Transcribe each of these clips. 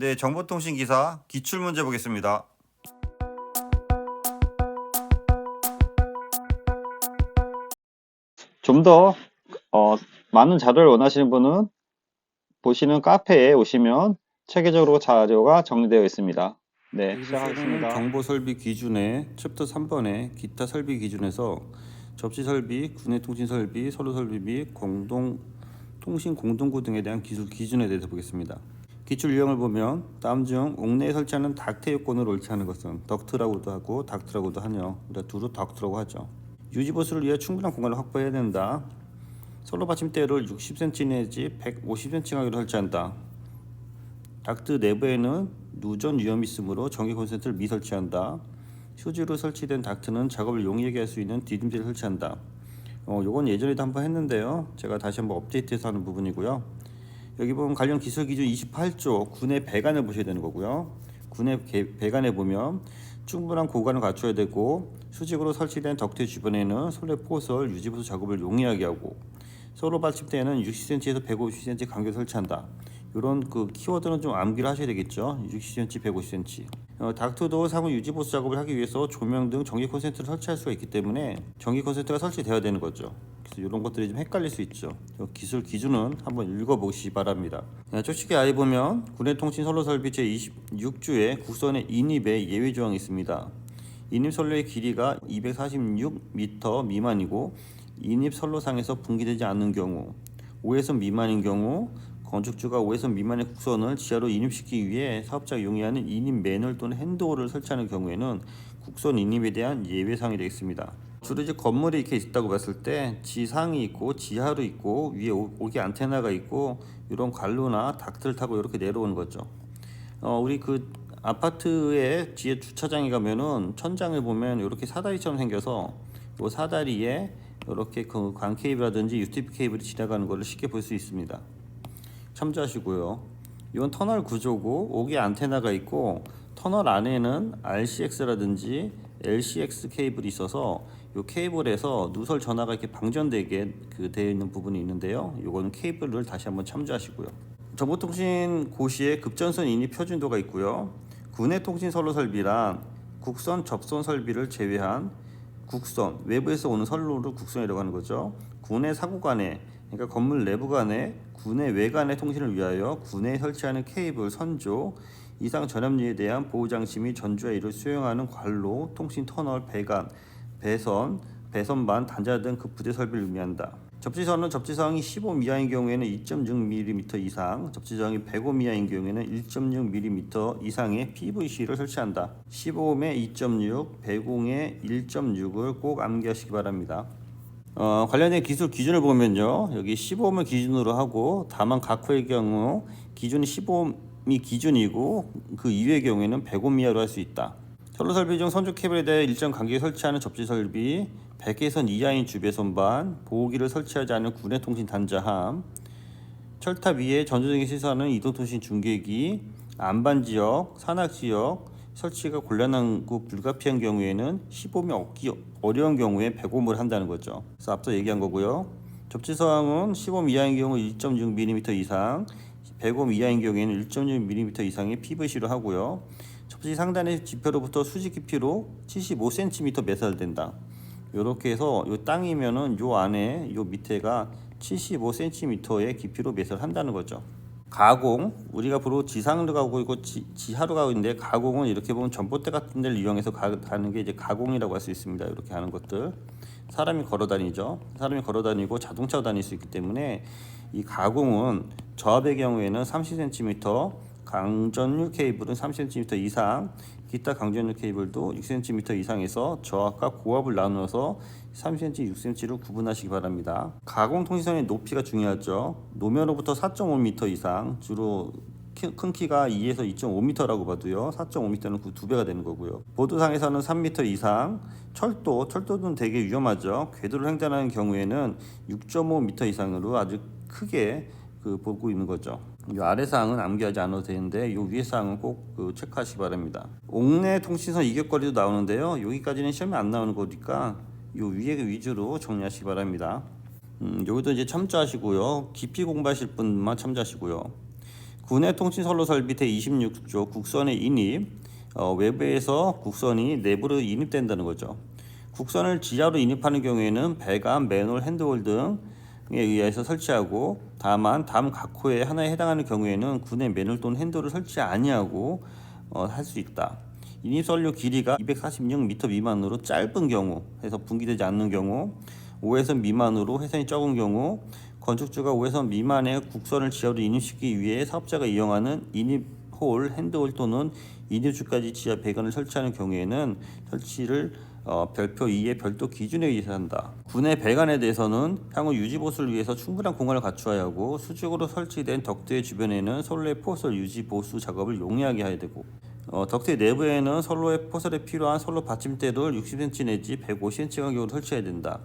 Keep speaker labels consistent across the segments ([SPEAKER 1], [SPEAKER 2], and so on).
[SPEAKER 1] 네, 정보통신기사 기출문제 보겠습니다.
[SPEAKER 2] 좀 더 많은 자료를 원하시는 분은 보시는 카페에 오시면 체계적으로 자료가 정리되어 있습니다. 네,
[SPEAKER 1] 여기 보시면은
[SPEAKER 2] 시작하겠습니다.
[SPEAKER 1] 정보 설비 기준에 챕터 3번에 기타 설비 기준에서 접시 설비, 구내 통신 설비, 선로 설비 및 공동 통신 공동구 등에 대한 기술 기준에 대해서 보겠습니다. 기출 유형을 보면 다음 중 옥내에 설치하는 닥트 요건을 옳지 않은 것은 덕트라고도 하고 닥트라고도 하며 우리가 두루 덕트라고 하죠. 유지 보수를 위해 충분한 공간을 확보해야 된다. 선로 받침대를 60cm 내지 150cm 간격으로 설치한다. 닥트 내부에는 누전 위험이 있으므로 전기 콘센트를 미설치한다. 휴지로 설치된 닥트는 작업을 용이하게 할 수 있는 디딤대를 설치한다. 요건 예전에도 한번 했는데요. 제가 다시 한번 업데이트해서 하는 부분이고요. 여기 보면 관련 기술 기준 28조 군의 배관을 보셔야 되는 거고요. 군의 배관에 보면 충분한 고관을 갖춰야 되고 수직으로 설치된 덕트 주변에는 솔레 포설 유지보수 작업을 용이하게 하고 서로 받침대에는 60cm에서 150cm 간격을 설치한다. 이런 그 키워드는 좀 암기를 하셔야 되겠죠. 60cm, 150cm. 닥트도 사후 유지보수 작업을 하기 위해서 조명 등 전기 콘센트를 설치할 수가 있기 때문에 전기 콘센트가 설치되어야 되는 거죠. 그래서 이런 것들이 좀 헷갈릴 수 있죠. 기술 기준은 한번 읽어보시기 바랍니다. 쪽식의 아이 보면 군내통신 선로 설비 제26조에 국선의 인입에 예외 조항이 있습니다. 인입 선로의 길이가 246m 미만이고 인입 선로상에서 분기되지 않는 경우, 5회선 미만인 경우 건축주가 5회선 미만의 국선을 지하로 인입시키기 위해 사업자가 용이하는 인입 매널 또는 핸드홀을 설치하는 경우에는 국선 인입에 대한 예외사항이 되겠습니다. 주로 이제 건물이 이렇게 있다고 봤을 때 지상이 있고 지하로 있고 위에 오기 안테나가 있고 이런 관로나 닥트를 타고 이렇게 내려오는 거죠. 우리 그 아파트의 뒤에 주차장에 가면은 천장을 보면 이렇게 사다리처럼 생겨서 이 사다리에 이렇게 그 관 케이블이라든지 UTP 케이블이 지나가는 것을 쉽게 볼 수 있습니다. 참조하시고요. 이건 터널 구조고 오기 안테나가 있고 터널 안에는 RCX라든지 LCX 케이블이 있어서 이 케이블에서 누설 전화가 이렇게 방전되게 되어 있는 부분이 있는데요. 이거는 케이블을 다시 한번 참조하시고요. 정보통신 고시에 급전선 인입 표준도가 있고요. 구내 통신 선로 설비란 국선 접선 설비를 제외한 국선 외부에서 오는 선로를 국선이라고 하는 거죠. 구내 사고관에 그러니까 건물 내부간에 구내 외관의 통신을 위하여 구내에 설치하는 케이블, 선조, 이상 전압류에 대한 보호장치 및 전주와 이를 수용하는 관로, 통신 터널, 배관, 배선, 배선반, 단자 등 그 부대 설비를 의미한다. 접지선은 접지선이 15 이하인 경우에는 2.6mm 이상, 접지선이 105 이하인 경우에는 1.6mm 이상의 PVC를 설치한다. 15에 2.6, 105에 1.6을 꼭 암기하시기 바랍니다. 관련된 기술 기준을 보면요. 여기 15옴을 기준으로 하고 다만 각 호의 경우 기준이 15옴이 기준이고 그 이외의 경우에는 105옴 이하로 할 수 있다. 선로 설비 중 선조 케이블에 대해 일정 간격에 설치하는 접지 설비, 100개선 이하인 주배선반, 보호기를 설치하지 않은 구내 통신 단자함, 철탑 위에 전조등이 시사하는 이동통신 중계기, 안반 지역, 산악 지역, 설치가 곤란하고 불가피한 경우에는 15옴이 얻기 어려운 경우에 105옴을 한다는 거죠. 그래서 앞서 얘기한 거고요. 접지사항은 15옴 이하인 경우 1.6mm 이상, 105옴 이하인 경우에는 1.6mm 이상의 PVC로 하고요. 접지 상단의 지표로부터 수직 깊이로 75cm 매설된다. 이렇게 해서 요 땅이면은 요 안에 요 밑에가 75cm의 깊이로 매설한다는 거죠. 가공, 우리가 주로 지상으로 가고 있고 지하로 가고 있는데 가공은 이렇게 보면 전봇대 같은 데를 이용해서 가는 게 이제 가공이라고 할 수 있습니다. 이렇게 하는 것들. 사람이 걸어 다니죠. 사람이 걸어 다니고 자동차로 다닐 수 있기 때문에 이 가공은 저압의 경우에는 30cm, 강전류 케이블은 30cm 이상, 기타 강전류 케이블도 6cm 이상에서 저압과 고압을 나누어서 3cm, 6cm로 구분하시기 바랍니다. 가공 통신선의 높이가 중요하죠. 노면으로부터 4.5m 이상, 주로 큰 키가 2에서 2.5m라고 봐도요. 4.5m는 그 2배가 되는 거고요. 보도상에서는 3m 이상, 철도는 되게 위험하죠. 궤도를 횡단하는 경우에는 6.5m 이상으로 아주 크게 보고 있는 거죠. 이 아래 사항은 암기하지 않아도 되는데 이 위에 사항은 꼭 체크하시기 바랍니다. 옥내 통신선 이격거리도 나오는데요. 여기까지는 시험에 안 나오는 거니까 이 위에 위주로 정리하시기 바랍니다. 여기도 이제 참조하시고요. 깊이 공부하실 분만 참조하시고요. 군내 통신 선로 설비 제26조 국선의 인입, 외부에서 국선이 내부로 인입된다는 거죠. 국선을 지하로 인입하는 경우에는 배관, 맨홀, 핸드홀 등에 의해서 설치하고, 다만 다음 각호에 하나에 해당하는 경우에는 군내 맨홀 또는 핸드홀을 설치 아니하고 할 수 있다. 인입선료 길이가 246m 미만으로 짧은 경우, 해서 분기되지 않는 경우, 5회선 미만으로 회선이 적은 경우, 건축주가 5회선 미만의 국선을 지하로 인입시키기 위해 사업자가 이용하는 인입홀, 핸드홀 또는 인입주까지 지하 배관을 설치하는 경우에는 설치를 별표 2의 별도 기준에 의해서 한다. 군의 배관에 대해서는 향후 유지 보수를 위해서 충분한 공간을 갖추어야 하고, 수직으로 설치된 덕트의 주변에는 선로의 포설 유지 보수 작업을 용이하게 해야 되고, 덕트의 내부에는 선로의 포설에 필요한 선로 받침대를 60cm 내지 150cm 간격으로 설치해야 된다.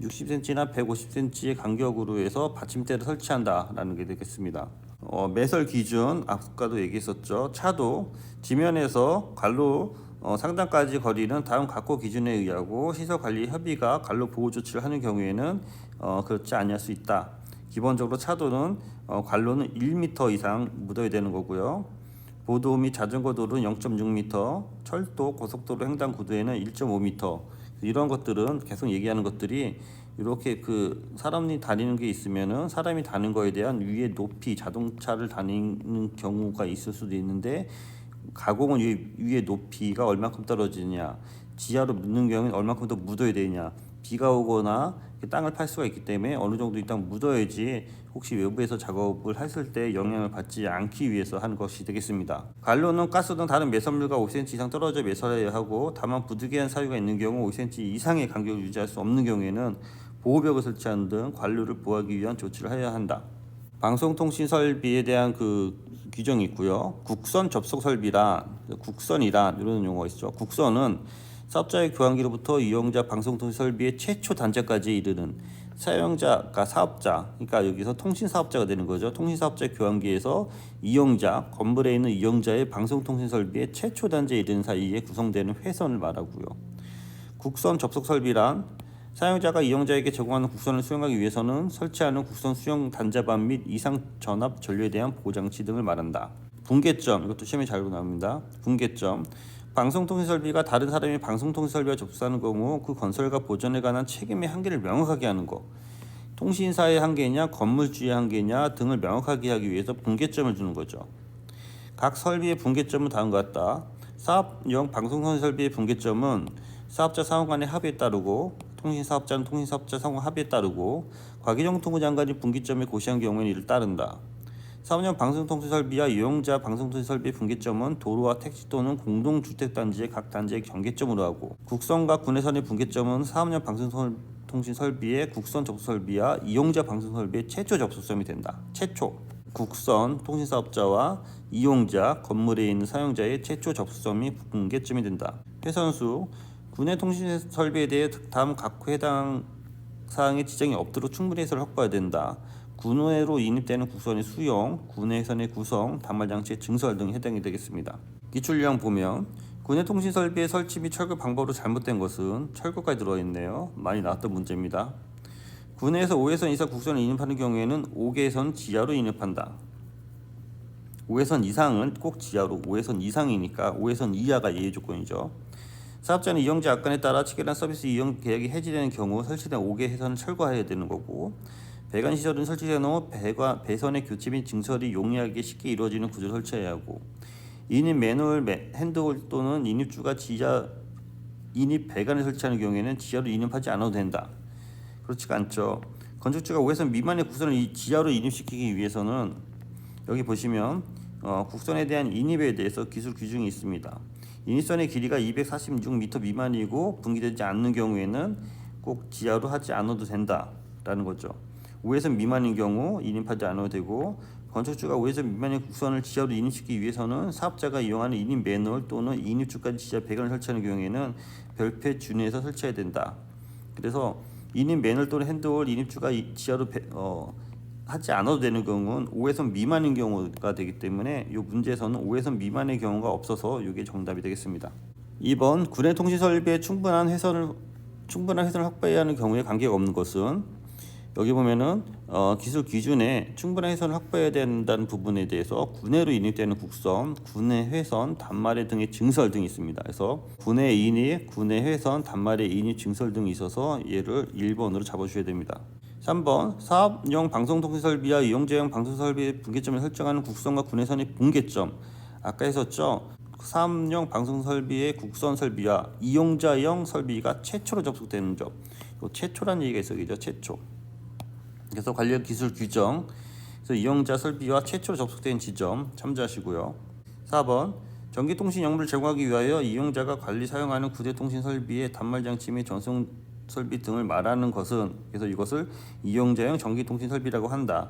[SPEAKER 1] 60cm나 150cm의 간격으로 해서 받침대를 설치한다라는 게 되겠습니다. 매설 기준 아까도 얘기했었죠. 차도 지면에서 관로 상단까지 거리는 다음 각호 기준에 의하고 시설관리 협의가 관로 보호 조치를 하는 경우에는 그렇지 아니할 수 있다. 기본적으로 차도는 관로는 1m 이상 묻어야 되는 거고요. 보도 및 자전거 도로는 0.6m, 철도, 고속도로 횡단구도에는 1.5m. 이런 것들은 계속 얘기하는 것들이 이렇게 그 사람이 다니는 게 있으면은 사람이 다니는 거에 대한 위의 높이, 자동차를 다니는 경우가 있을 수도 있는데, 가공은 위의 높이가 얼마큼 떨어지냐, 지하로 묻는 경우에는 얼마큼 더 묻어야 되냐, 비가 오거나 땅을 팔 수가 있기 때문에 어느 정도 일단 묻어야지 혹시 외부에서 작업을 했을 때 영향을 받지 않기 위해서 하는 것이 되겠습니다. 관로는 가스 등 다른 매설물과 5cm 이상 떨어져 매설해야 하고, 다만 부득이한 사유가 있는 경우 5cm 이상의 간격을 유지할 수 없는 경우에는 보호벽을 설치하는 등 관로를 보호하기 위한 조치를 해야 한다. 방송통신 설비에 대한 그 규정이 있고요. 국선 접속 설비란, 국선이란 이런 용어가 있죠. 국선은 사업자의 교환기로부터 이용자 방송통신 설비의 최초 단자까지 이르는 사용자가 사업자, 그러니까 여기서 통신 사업자가 되는 거죠. 통신 사업자 교환기에서 이용자, 건물에 있는 이용자의 방송통신 설비의 최초 단자에 이르는 사이에 구성되는 회선을 말하고요. 국선 접속 설비란 사용자가 이용자에게 제공하는 국선을 수용하기 위해서는 설치하는 국선 수용 단자반 및 이상 전압 전류에 대한 보호장치 등을 말한다. 분계점, 이것도 시험에 잘 나옵니다. 분계점, 방송통신 설비가 다른 사람이 방송통신 설비와 접속하는 경우 그 건설과 보존에 관한 책임의 한계를 명확하게 하는 것, 통신사의 한계냐 건물주의 한계냐 등을 명확하게 하기 위해서 분계점을 주는 거죠. 각 설비의 분계점은 다음과 같다. 사업용 방송통신 설비의 분계점은 사업자 상호 간의 합의에 따르고, 통신사업자는 통신사업자 상호 합의에 따르고, 과기정통부 장관이 분기점에 고시한 경우에는 이를 따른다. 사업용 방송통신 설비와 이용자 방송통신 설비의 분계점은 도로와 택지 또는 공동주택단지의 각 단지의 경계점으로 하고, 국선과 군내선의 분계점은 사업용 방송통신 설비의 국선 접속 설비와 이용자 방송 설비의 최초 접속점이 된다. 최초 국선 통신사업자와 이용자 건물에 있는 사용자의 최초 접속점이 분계점이 된다. 회선수 군내 통신 설비에 대해 다음 각호 해당 사항의 지정이 없도록 충분히 해설을 확보해야 된다. 군내로 인입되는 국선의 수용, 군내선의 구성, 단말장치의 증설 등이 해당이 되겠습니다. 기출요약 보면 군내 통신 설비의 설치 및 철거 방법으로 잘못된 것은 철거까지 들어있네요. 많이 나왔던 문제입니다. 군내에서 5회선 이상 국선을 인입하는 경우에는 5개선 지하로 인입한다. 5회선 이상은 꼭 지하로, 5회선 이상이니까 5회선 이하가 예외 조건이죠. 사업자는 이용자 약관에 따라 체결한 서비스 이용 계약이 해지되는 경우 설치된 5개 회선을 철거해야 되는 거고, 배관 시설은 설치된 후 배선의 교체 및 증설이 용이하게 쉽게 이루어지는 구조를 설치해야 하고, 인입 맨홀, 핸드홀 또는 인입주가 지하 인입 배관을 설치하는 경우에는 지하로 인입하지 않아도 된다. 그렇지가 않죠. 건축주가 5회선 미만의 국선을 지하로 인입시키기 위해서는 여기 보시면 국선에 대한 인입에 대해서 기술 규정이 있습니다. 인입선의 길이가 246m 미만이고 분기되지 않는 경우에는 꼭 지하로 하지 않아도 된다라는 거죠. 5회선 미만인 경우 인입하지 않아도 되고, 건축주가 5회선 미만의 국선을 지하로 인입시키기 위해서는 사업자가 이용하는 인입 맨홀 또는 인입주까지 지하 배관을 설치하는 경우에는 별표에 준해서 설치해야 된다. 그래서 인입 맨홀 또는 핸드홀 인입주가 지하로 하지 않아도 되는 경우는 5회선 미만인 경우가 되기 때문에 이 문제에서는 5회선 미만의 경우가 없어서 이게 정답이 되겠습니다. 2번 군내 통신 설비에 충분한 회선을 확보해야 하는 경우에 관계가 없는 것은 여기 보면은 기술 기준에 충분한 해선을 확보해야 된다는 부분에 대해서 군해로 인입되는 국선, 군해 회선, 단말해 등의 증설 등이 있습니다. 그래서 군해 인입, 군해 회선, 단말해 인입 증설 등이 있어서 얘를 1번으로 잡아주셔야 됩니다. 3번 사업용 방송통신설비와 이용자용 방송설비의 분계점을 설정하는 국선과 군해선의 분계점. 아까 했었죠. 사업용 방송설비의 국선 설비와 이용자용 설비가 최초로 접속되는 점. 최초란 얘기가 있어요. 최초. 그래서 관련 기술 규정, 그래서 이용자 설비와 최초로 접속된 지점 참조하시고요. 4번 전기통신 영업을 제공하기 위하여 이용자가 관리 사용하는 구대통신 설비의 단말 장치 및 전송 설비 등을 말하는 것은, 그래서 이것을 이용자용 전기통신 설비라고 한다.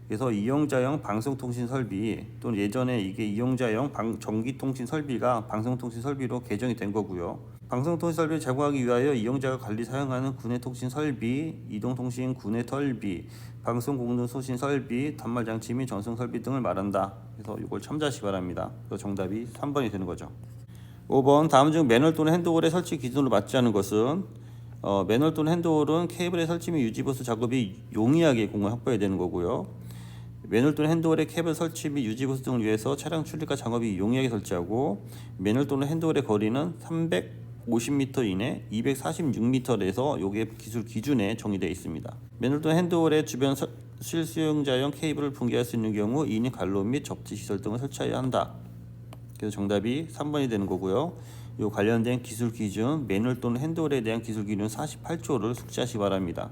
[SPEAKER 1] 그래서 이용자용 방송통신 설비 또는 예전에 이게 이용자용 전기통신 설비가 방송통신 설비로 개정이 된 거고요. 방송통신 설비를 제공하기 위하여 이용자가 관리 사용하는 군해통신 설비, 이동통신 군해 설비, 방송공동통신 설비, 단말 장치 및 전송 설비 등을 말한다. 그래서 이걸 참조하시기 바랍니다. 그래서 정답이 3번이 되는 거죠. 5번 다음 중 매널 또는 핸드홀의 설치 기준으로 맞지 않은 것은, 매널 또는 핸드홀은 케이블의 설치 및 유지 보수 작업이 용이하게 공을 확보해야 되는 거고요. 매널 또는 핸드홀의 케이블 설치 및 유지 보수 등을 위해서 차량 출력과 작업이 용이하게 설치하고, 매널 또는 핸드홀의 거리는 350m 이내 246m에서 요게 기술 기준에 정의되어 있습니다. 매널 또는 핸드홀의 주변 실수용자용 케이블을 분개할 수 있는 경우 인입 관로 및 접지 시설 등을 설치해야 한다. 그래서 정답이 3번이 되는 거고요. 요 관련된 기술 기준 매널 또는 핸드홀에 대한 기술 기준 48조를 숙지하시기 바랍니다.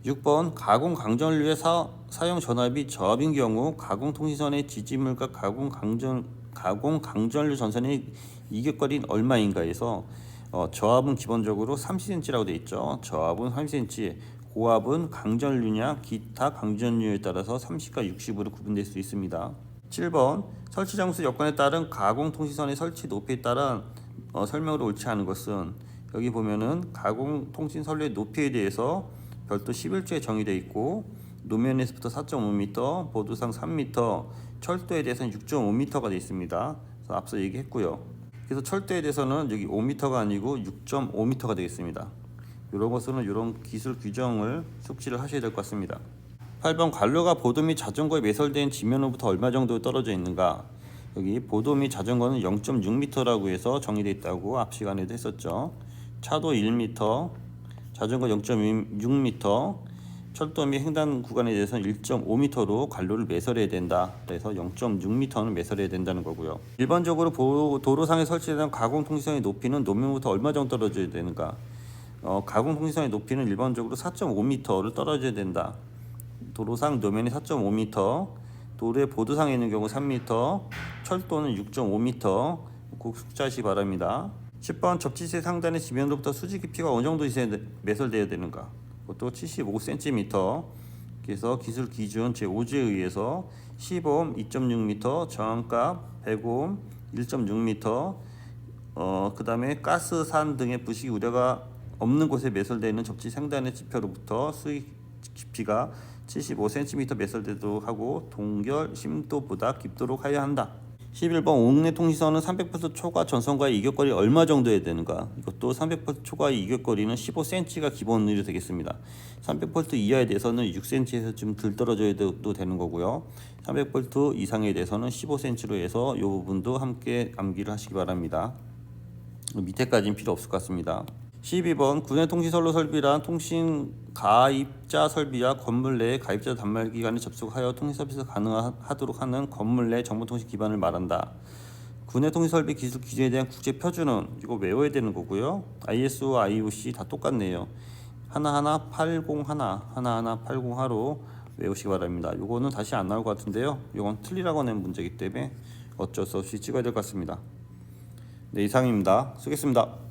[SPEAKER 1] 6번 가공 강전류의 사용 전압이 저압인 경우 가공 통신선의 지지물과 가공 강전류 전선의 이격거리는 얼마인가 해서 저압은 기본적으로 30cm라고 되어 있죠. 저압은 30cm, 고압은 강전류냐 기타 강전류에 따라서 30과 60으로 구분될 수 있습니다. 7번 설치 장소 여건에 따른 가공 통신선의 설치 높이에 따른 설명으로 옳지 않은 것은, 여기 보면은 가공 통신 선로의 높이에 대해서 별도 11조에 정의되어 있고, 노면에서부터 4.5m, 보도상 3m, 철도에 대해서는 6.5m가 되어 있습니다. 그래서 앞서 얘기했고요. 그래서 철도에 대해서는 여기 5m가 아니고 6.5m가 되겠습니다. 이런 것은 이런 기술 규정을 숙지를 하셔야 될 것 같습니다. 8번 관로가 보도 및 자전거에 매설된 지면으로부터 얼마 정도 떨어져 있는가. 여기 보도 및 자전거는 0.6m라고 해서 정의되어 있다고 앞 시간에도 했었죠. 차도 1m, 자전거 0.6m, 철도 및 횡단 구간에 대해서는 1.5m로 관로를 매설해야 된다. 그래서 0.6m는 매설해야 된다는 거고요. 일반적으로 도로상에 설치된 가공통신선의 높이는 노면부터 얼마 정도 떨어져야 되는가. 가공통신선의 높이는 일반적으로 4.5m를 떨어져야 된다. 도로상 노면이 4.5m, 도로의 보도상에 있는 경우 3m, 철도는 6.5m 꼭 숙지하시기 바랍니다. 10번 접지대 상단의 지면으로부터 수지 깊이가 어느 정도 매설되어야 되는가. 그것도 75cm. 그래서 기술 기준 제5조에 의해서 15옴 2.6m, 저항값 100옴 1.6m, 그 다음에 가스산 등의 부식 우려가 없는 곳에 매설되는 접지 상단의 지표로부터 수위 깊이가 75cm 매설되도록 하고 동결 심도보다 깊도록 하여야 한다. 11번 옥내 통신선은 300V 초과 전선과의 이격거리 얼마 정도 해야 되는가. 이것도 300V 초과의 이격거리는 15cm가 기본으로 되겠습니다. 300V 이하에 대해서는 6cm에서 좀 덜 떨어져도 되는 거고요. 300V 이상에 대해서는 15cm로 해서 이 부분도 함께 암기를 하시기 바랍니다. 밑에까지는 필요 없을 것 같습니다. 12번 군해 통신선로 설비란 통신 가입자 설비와 건물 내 가입자 단말기관에 접속하여 통신 서비스가 가능하도록 하는 건물 내 정보통신 기반을 말한다. 군해 통신 설비 기술 기준에 대한 국제 표준은 이거 외워야 되는 거고요. ISO, IOC 다 똑같네요. 하나하나 801로 외우시기 바랍니다. 이거는 다시 안 나올 것 같은데요. 이건 틀리라고 낸 문제이기 때문에 어쩔 수 없이 찍어야 될 것 같습니다. 네, 이상입니다. 쓰겠습니다.